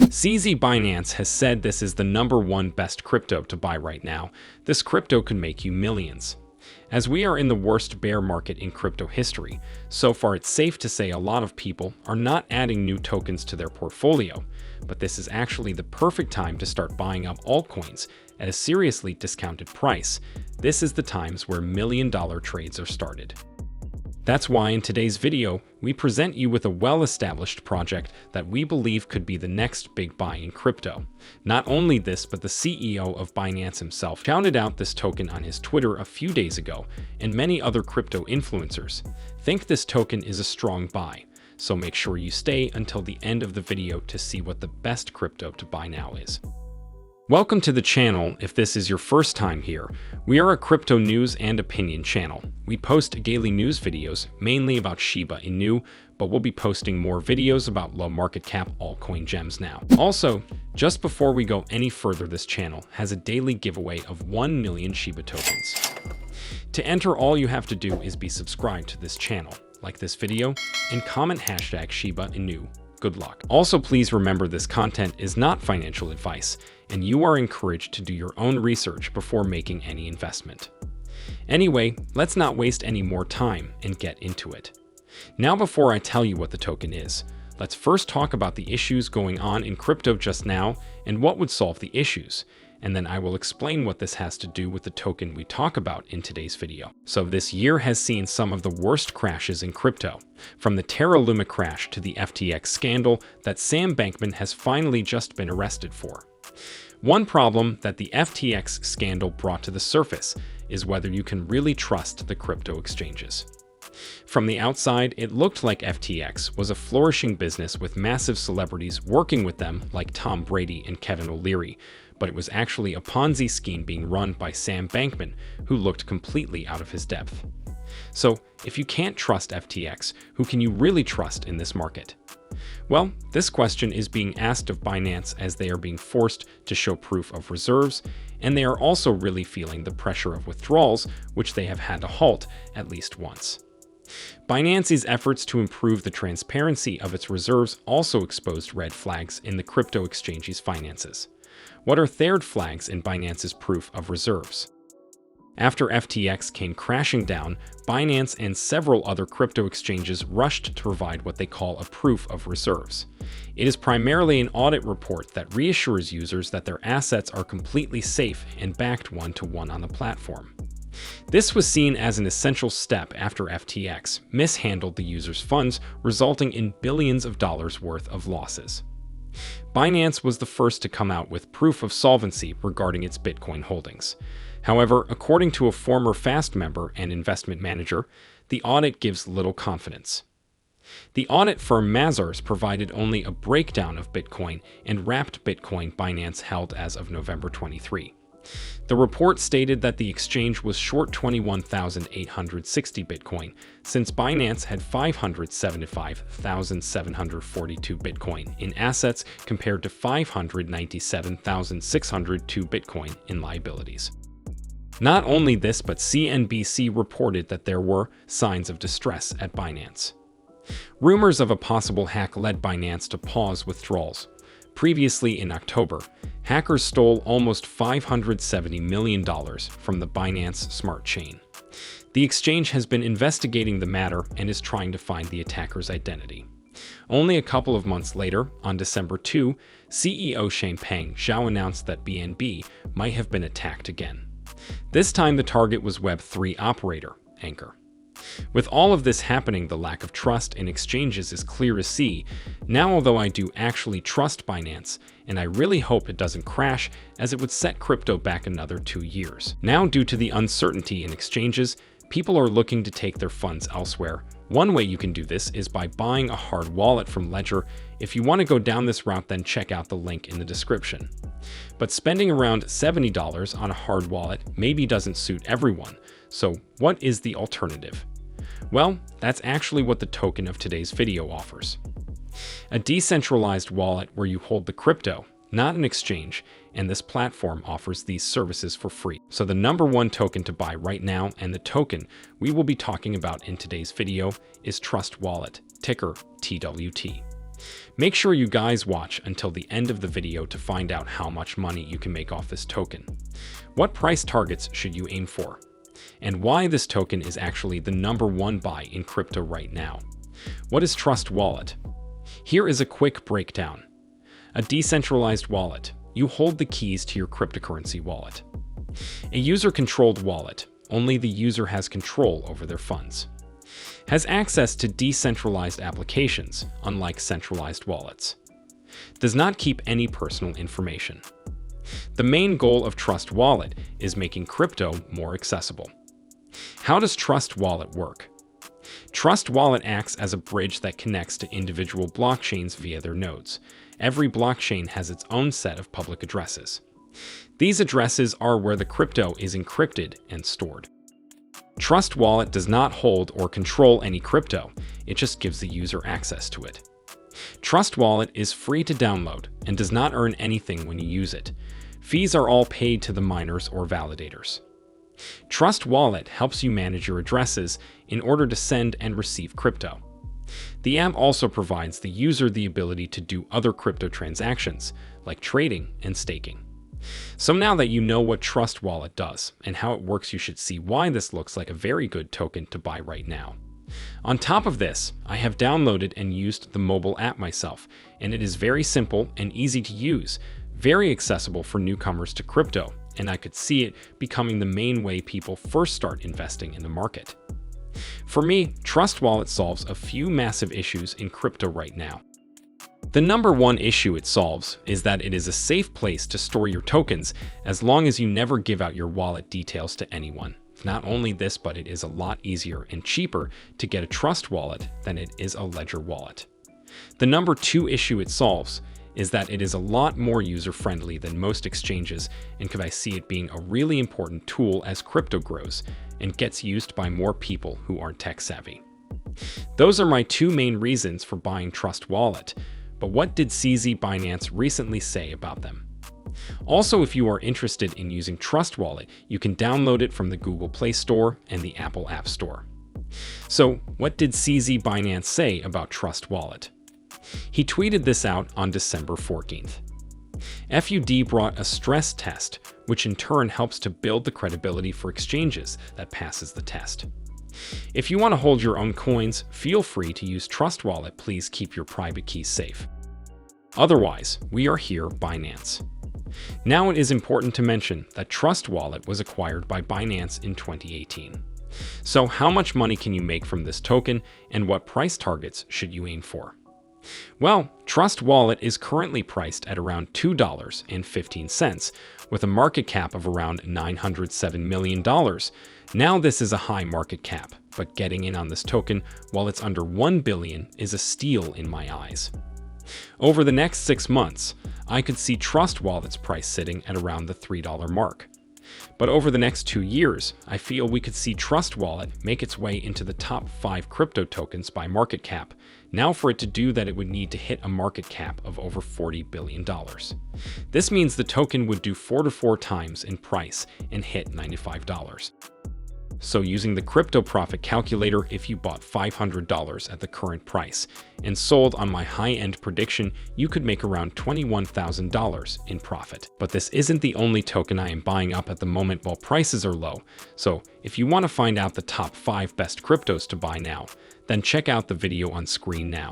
CZ Binance has said this is the #1 best crypto to buy right now. This crypto could make you millions. As we are in the worst bear market in crypto history, so far it's safe to say a lot of people are not adding new tokens to their portfolio, but this is actually the perfect time to start buying up altcoins at a seriously discounted price. This is the times where million-dollar trades are started. That's why in today's video, we present you with a well-established project that we believe could be the next big buy in crypto. Not only this, but the CEO of Binance himself shouted out this token on his Twitter a few days ago, and many other crypto influencers think this token is a strong buy. So make sure you stay until the end of the video to see what the best crypto to buy now is. Welcome to the channel. If this is your first time here, we are a crypto news and opinion channel. We post daily news videos, mainly about Shiba Inu, but we'll be posting more videos about low market cap altcoin gems now. Also, just before we go any further, this channel has a daily giveaway of 1 million Shiba tokens. To enter, all you have to do is be subscribed to this channel, like this video, and comment #Shiba Inu. Good luck. Also, please remember this content is not financial advice, and you are encouraged to do your own research before making any investment. Anyway, let's not waste any more time and get into it. Now, before I tell you what the token is, let's first talk about the issues going on in crypto just now and what would solve the issues, and then I will explain what this has to do with the token we talk about in today's video. So this year has seen some of the worst crashes in crypto, from the Terra Luma crash to the FTX scandal that Sam Bankman has finally just been arrested for. One problem that the FTX scandal brought to the surface is whether you can really trust the crypto exchanges. From the outside, it looked like FTX was a flourishing business with massive celebrities working with them like Tom Brady and Kevin O'Leary, but it was actually a Ponzi scheme being run by Sam Bankman, who looked completely out of his depth. So, if you can't trust FTX, who can you really trust in this market? Well, this question is being asked of Binance as they are being forced to show proof of reserves, and they are also really feeling the pressure of withdrawals, which they have had to halt at least once. Binance's efforts to improve the transparency of its reserves also exposed red flags in the crypto exchange's finances. What are third flags in Binance's proof of reserves? After FTX came crashing down, Binance and several other crypto exchanges rushed to provide what they call a proof of reserves. It is primarily an audit report that reassures users that their assets are completely safe and backed one-to-one on the platform. This was seen as an essential step after FTX mishandled the users' funds, resulting in billions of dollars worth of losses. Binance was the first to come out with proof of solvency regarding its Bitcoin holdings. However, according to a former FAST member and investment manager, the audit gives little confidence. The audit firm Mazars provided only a breakdown of Bitcoin and wrapped Bitcoin Binance held as of November 23. The report stated that the exchange was short 21,860 Bitcoin, since Binance had 575,742 Bitcoin in assets compared to 597,602 Bitcoin in liabilities. Not only this, but CNBC reported that there were signs of distress at Binance. Rumors of a possible hack led Binance to pause withdrawals. Previously in October, hackers stole almost $570 million from the Binance Smart Chain. The exchange has been investigating the matter and is trying to find the attacker's identity. Only a couple of months later, on December 2, CEO Changpeng Zhao announced that BNB might have been attacked again. This time the target was Web3 operator, Anchor. With all of this happening, the lack of trust in exchanges is clear to see. Now, although I do actually trust Binance, and I really hope it doesn't crash, as it would set crypto back another 2 years. Now, due to the uncertainty in exchanges, people are looking to take their funds elsewhere. One way you can do this is by buying a hard wallet from Ledger. If you want to go down this route, then check out the link in the description. But spending around $70 on a hard wallet maybe doesn't suit everyone. So what is the alternative? Well, that's actually what the token of today's video offers. A decentralized wallet where you hold the crypto, not an exchange, and this platform offers these services for free. So the #1 token to buy right now, and the token we will be talking about in today's video, is Trust Wallet, ticker TWT. Make sure you guys watch until the end of the video to find out how much money you can make off this token. What price targets should you aim for? And why this token is actually the #1 buy in crypto right now. What is Trust Wallet? Here is a quick breakdown. A decentralized wallet. You hold the keys to your cryptocurrency wallet. A user-controlled wallet. Only the user has control over their funds. Has access to decentralized applications, unlike centralized wallets. Does not keep any personal information. The main goal of Trust Wallet is making crypto more accessible. How does Trust Wallet work? Trust Wallet acts as a bridge that connects to individual blockchains via their nodes. Every blockchain has its own set of public addresses. These addresses are where the crypto is encrypted and stored. Trust Wallet does not hold or control any crypto, it just gives the user access to it. Trust Wallet is free to download and does not earn anything when you use it. Fees are all paid to the miners or validators. Trust Wallet helps you manage your addresses in order to send and receive crypto. The app also provides the user the ability to do other crypto transactions, like trading and staking. So now that you know what Trust Wallet does and how it works, you should see why this looks like a very good token to buy right now. On top of this, I have downloaded and used the mobile app myself, and it is very simple and easy to use, very accessible for newcomers to crypto, and I could see it becoming the main way people first start investing in the market. For me, Trust Wallet solves a few massive issues in crypto right now. The #1 issue it solves is that it is a safe place to store your tokens as long as you never give out your wallet details to anyone. Not only this, but it is a lot easier and cheaper to get a Trust Wallet than it is a Ledger wallet. The #2 issue it solves is that it is a lot more user-friendly than most exchanges, and could I see it being a really important tool as crypto grows and gets used by more people who aren't tech-savvy. Those are my two main reasons for buying Trust Wallet, but what did CZ Binance recently say about them? Also, if you are interested in using Trust Wallet, you can download it from the Google Play Store and the Apple App Store. So, what did CZ Binance say about Trust Wallet? He tweeted this out on December 14th. FUD brought a stress test, which in turn helps to build the credibility for exchanges that passes the test. If you want to hold your own coins, feel free to use Trust Wallet. Please keep your private keys safe. Otherwise, we are here, Binance. Now it is important to mention that Trust Wallet was acquired by Binance in 2018. So how much money can you make from this token, and what price targets should you aim for? Well, Trust Wallet is currently priced at around $2.15, with a market cap of around $907 million. Now this is a high market cap, but getting in on this token while it's under $1 billion is a steal in my eyes. Over the next 6 months, I could see Trust Wallet's price sitting at around the $3 mark. But over the next 2 years, I feel we could see Trust Wallet make its way into the top 5 crypto tokens by market cap. Now for it to do that, it would need to hit a market cap of over $40 billion. This means the token would do 4 to 4 times in price and hit $95. So using the crypto profit calculator, if you bought $500 at the current price and sold on my high-end prediction, you could make around $21,000 in profit. But this isn't the only token I am buying up at the moment while prices are low. So if you want to find out the top 5 best cryptos to buy now, then check out the video on screen now.